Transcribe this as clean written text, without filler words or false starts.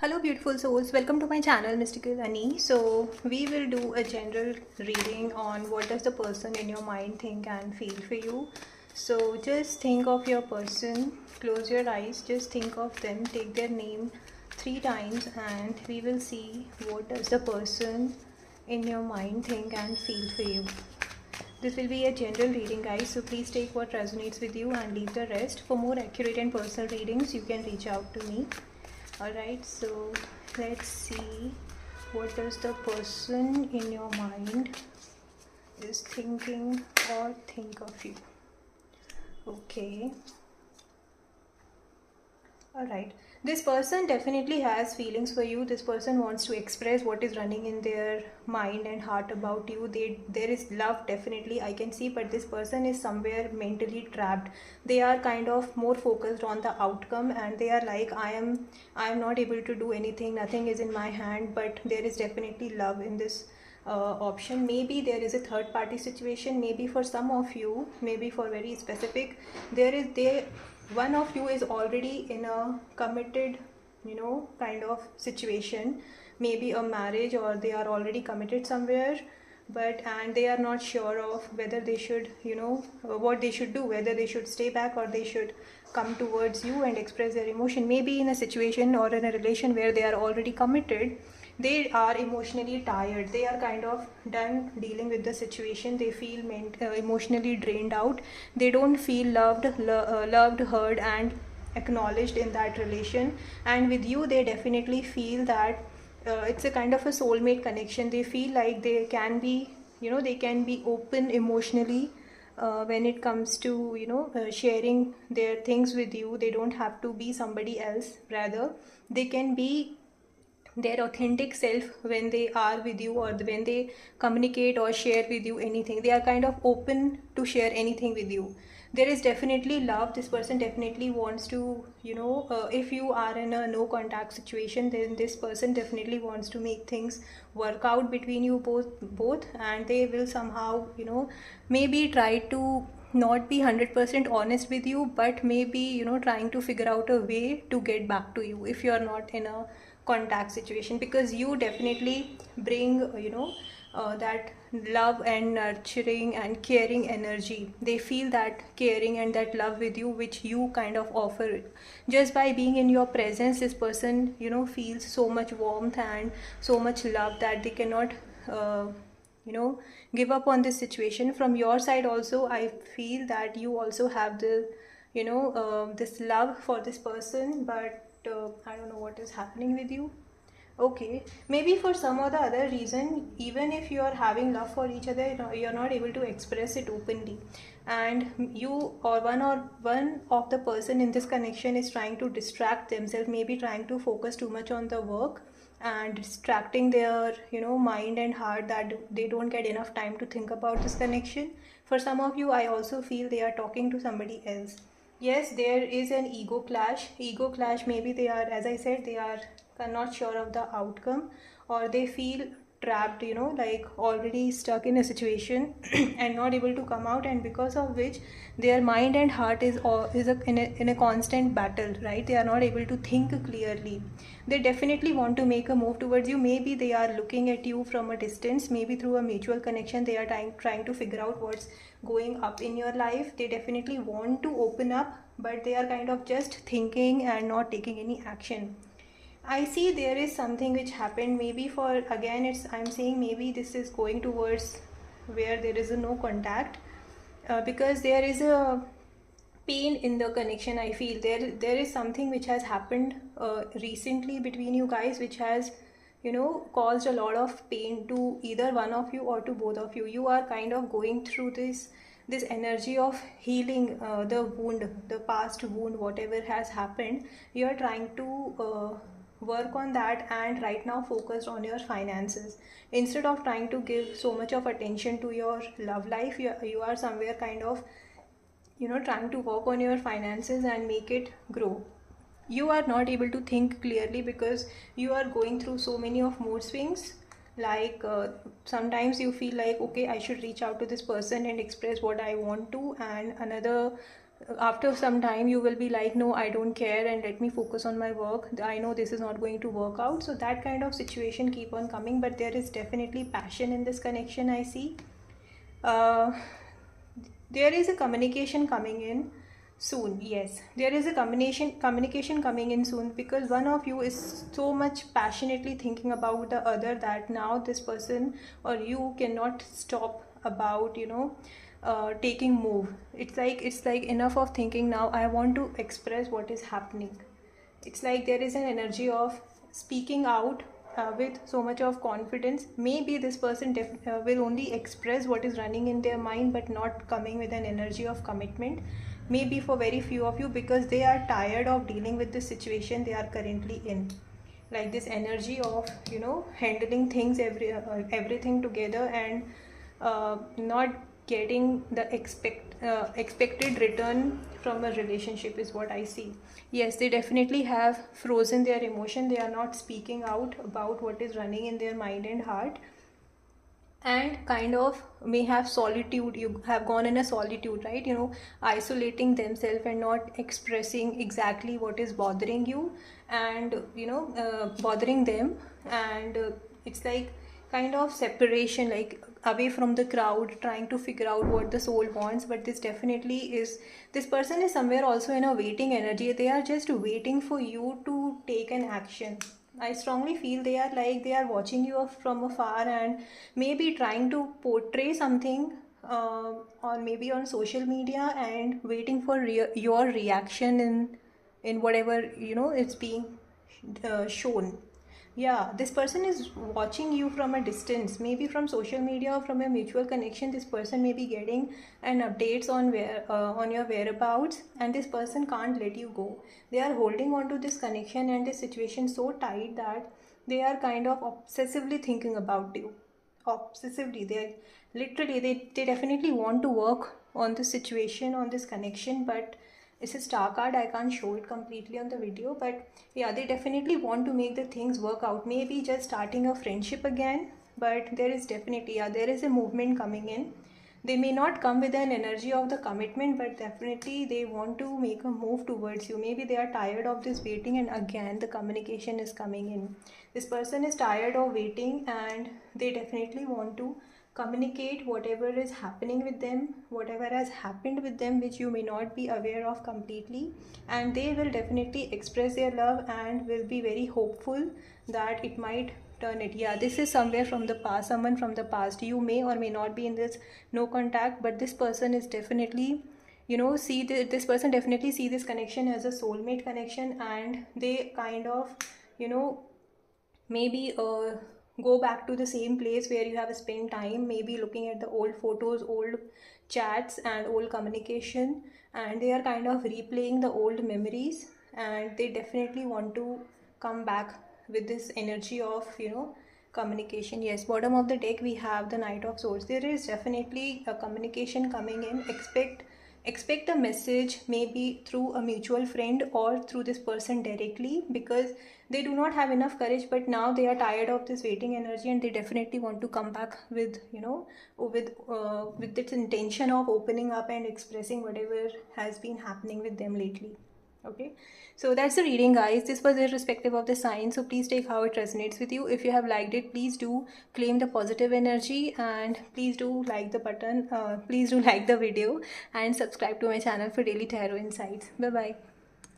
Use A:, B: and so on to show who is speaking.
A: Hello beautiful souls, welcome to my channel Mystical Ani. So we will do a general reading on what does the person in your mind think and feel for you. So just think of your person, close your eyes, just think of them, take their name 3 times and we will see what does the person in your mind think and feel for you. This will be a general reading guys, so please take what resonates with you and leave the rest. For more accurate and personal readings you can reach out to me. Alright, so let's see what does the person in your mind is thinking or think of you. Okay. Alright, this person definitely has feelings for you. This person wants to express what is running in their mind and heart about you. There is love definitely I can see, but this person is somewhere mentally trapped. They are kind of more focused on the outcome and they are like, I am not able to do anything, nothing is in my hand. But there is definitely love in this option. Maybe there is a third party situation, maybe for some of you, maybe for very specific, one of you is already in a committed kind of situation, maybe a marriage, or they are already committed somewhere, and they are not sure of whether they should what they should do, whether they should stay back or they should come towards you and express their emotion. Maybe in a situation or in a relation where they are already committed, they are emotionally tired, they are kind of done dealing with the situation, they feel emotionally drained out, they don't feel loved, heard and acknowledged in that relation. And with you they definitely feel that it's a kind of a soulmate connection. They feel like they can be they can be open emotionally when it comes to sharing their things with you. They don't have to be somebody else, rather they can be their authentic self when they are with you, or when they communicate or share with you anything. They are kind of open to share anything with you. There is definitely love. This person definitely wants to if you are in a no contact situation, then this person definitely wants to make things work out between you both, and they will somehow maybe try to not be 100% honest with you, but maybe trying to figure out a way to get back to you if you are not in a contact situation, because you definitely bring that love and nurturing and caring energy. They feel that caring and that love with you, which you kind of offer. Just by being in your presence, this person feels so much warmth and so much love that they cannot uh, give up on this situation. From your side also I feel that you also have the this love for this person, but I don't know what is happening with you. Okay, maybe for some or the other reason, even if you are having love for each other, you're not able to express it openly, and you or one of the person in this connection is trying to distract themselves, maybe trying to focus too much on the work and distracting their mind and heart, that they don't get enough time to think about this connection. For some of you I also feel they are talking to somebody else. Yes, there is an ego clash. Maybe they are, as I said, they are not sure of the outcome, or they feel trapped, like already stuck in a situation and not able to come out, and because of which their mind and heart is in a constant battle, right? They are not able to think clearly. They definitely want to make a move towards you. Maybe they are looking at you from a distance, maybe through a mutual connection. They are trying to figure out what's going up in your life. They definitely want to open up, but they are kind of just thinking and not taking any action. I see there is something which happened, maybe for, again it's, I'm saying maybe this is going towards where there is a no contact, because there is a pain in the connection. I feel there is something which has happened recently between you guys, which has caused a lot of pain to either one of you or to both of you. You are kind of going through this energy of healing the wound, the past wound, whatever has happened. You are trying to work on that, and right now focused on your finances. Instead of trying to give so much of attention to your love life, you are somewhere kind of trying to work on your finances and make it grow. You are not able to think clearly because you are going through so many of mood swings. Like sometimes you feel like, okay, I should reach out to this person and express what I want to, and another after some time you will be like, no, I don't care, and let me focus on my work, I know this is not going to work out. So that kind of situation keep on coming, but there is definitely passion in this connection, I see. uh, there is a communication coming in soon. Yes, there is a communication coming in soon, because one of you is so much passionately thinking about the other that now this person or you cannot stop about, taking move. It's like enough of thinking, now I want to express what is happening. It's like there is an energy of speaking out with so much of confidence. Maybe this person will only express what is running in their mind, but not coming with an energy of commitment. Maybe for very few of you, because they are tired of dealing with the situation they are currently in, like this energy of handling things, everything together, and not getting the expected return from a relationship is what I see. Yes, they definitely have frozen their emotion. They are not speaking out about what is running in their mind and heart, and kind of may have solitude. You have gone in a solitude, right? Isolating themselves and not expressing exactly what is bothering you, and bothering them. And it's like kind of separation, like away from the crowd, trying to figure out what the soul wants. But this person is somewhere also in a waiting energy. They are just waiting for you to take an action. I strongly feel they are watching you from afar, and maybe trying to portray something on maybe on social media, and waiting for your reaction in whatever it's being shown. Yeah, this person is watching you from a distance, maybe from social media or from a mutual connection. This person may be getting an updates on where on your whereabouts, and this person can't let you go. They are holding on to this connection and this situation so tight that they are kind of obsessively thinking about you. Obsessively, they definitely want to work on this situation, on this connection, but it's a star card. I can't show it completely on the video, but yeah, they definitely want to make the things work out. Maybe just starting a friendship again, but there is definitely, yeah, there is a movement coming in. They may not come with an energy of the commitment, but definitely they want to make a move towards you. Maybe they are tired of this waiting, and again the communication is coming in. This person is tired of waiting, and they definitely want to communicate whatever is happening with them, whatever has happened with them, which you may not be aware of completely. And they will definitely express their love and will be very hopeful that it might turn it. Yeah, this is somewhere from the past, someone from the past. You may or may not be in this no contact, but this person is definitely this person definitely see this connection as a soulmate connection, and they kind of you know maybe go back to the same place where you have spent time, maybe looking at the old photos, old chats, and old communication, and they are kind of replaying the old memories, and they definitely want to come back with this energy of communication. Yes, bottom of the deck we have the Knight of Swords. There is definitely a communication coming in. Expect a message, maybe through a mutual friend or through this person directly, because they do not have enough courage, but now they are tired of this waiting energy, and they definitely want to come back with with this intention of opening up and expressing whatever has been happening with them lately. Okay, so that's the reading, guys. This was irrespective of the sign, so please take how it resonates with you. If you have liked it, please do claim the positive energy, and please do like the button, please do like the video, and subscribe to my channel for daily tarot insights. Bye bye.